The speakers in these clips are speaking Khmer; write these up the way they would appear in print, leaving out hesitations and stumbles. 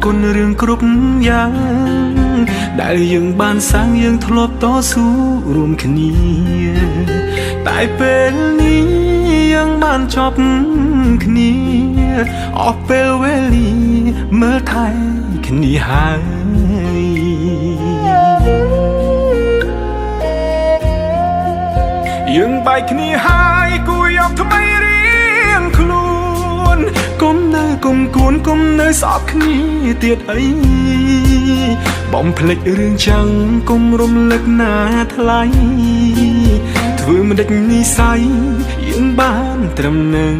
គុណរឿងគ្រប់យ៉ាងដែលយើងបានសាងយើងធ្លាប់តស៊ូរួមគ្នាតែពេលនេះយើងបានចប់គ្នាអស់ពេលវេលាមើលថែគ្នាហើយយើងបែកគ្នាហើយគួរយកថ្មីរៀងខ្លួនគុំនៅគុំគួនគុំនៅស្អប់គ្នាទៀតអីបំភ្លេចរឿងចឹងគុំរំលឹកណាថ្លៃធ្វើមិនដេចនិស័យយើងបានត្រឹមនឹង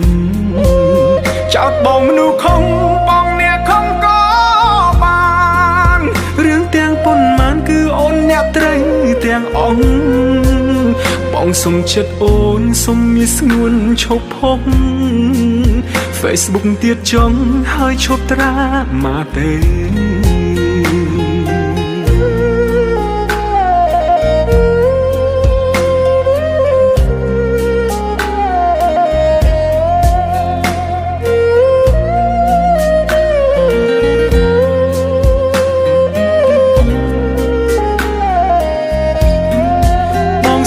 ចោតបងមនុស្សខំបងអ្នកខំក៏បានរឿងទាំងប៉ុន្មានគឺអូនអ្នកត្រូវទាំងអង្គបងសុំចិត្តអូនសុំមានស្ងួនឈប់ផុស Facebook ទៀតចង់ហើយឈប់ត្រាមកទេ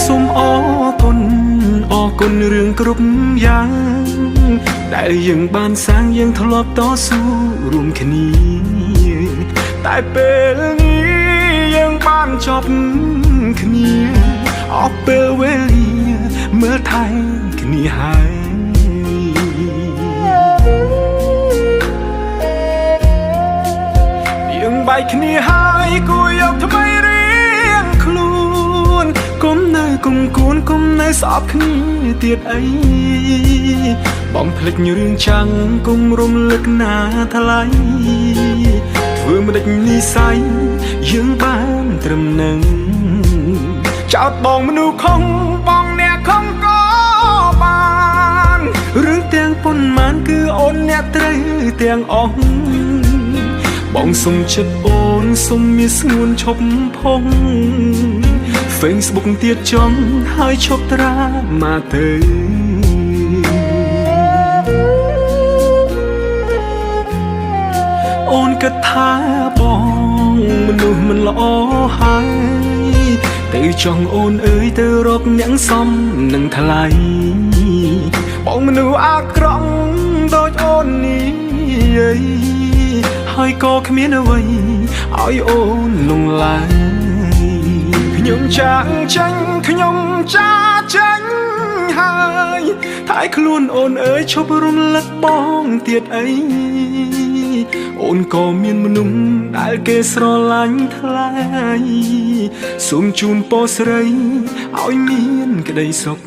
សូមអរគុណរឿងគ្រប់យ៉ាងដែលយើងបានសាងយើងធ្លាប់តស៊ូរួមគ្នាតែពេលនេះយើងបានចប់គ្នាអស់ពេលវេលាមើលថែគ្នាហើយយើងបែកគ្នាហើយគួរយកថ្មីរៀងខ្លួនគុំនៅគុំគួនគុំនៅស្អប់គ្នាទៀតអីបំភ្លេចរឿងចាំងគុំរំលឹកណាថ្លៃធ្វើមិនដេចនិស័យយើងបានត្រឹមនឹងចោតបងមនុស្សខំបងអ្នកខំក៏បានរឿងទាំងប៉ុន្មានគឺអូនអ្នកត្រូវទាំងអស់បងសុំចិត្តអូនសុំមានស្ងួនឈប់ផុស Facebook ទៀតចង់ហើយឈប់ត្រាមកទៅអូនគិតថាបងមនុស្សមិនល្អហើយទៅចង់អូនអើយទៅរកអ្នកសមនឹងថ្លៃបងមនុស្សអាក្រក់ដូចអូននេះហើយក៏គ្មានអ្វីឲ្យអូនលងឡើយខ្ញុំចាក់ចាញ់ខ្ញុំចាចាញ់ហើយតែខ្លួនអូនអើយឈប់រំលឹកបងទៀតអីអូនក៏មានមនុស្សដែលគេស្រឡាញ់ថ្លៃសូមជូនពរស្រីឲ្យមានក្តីសុខ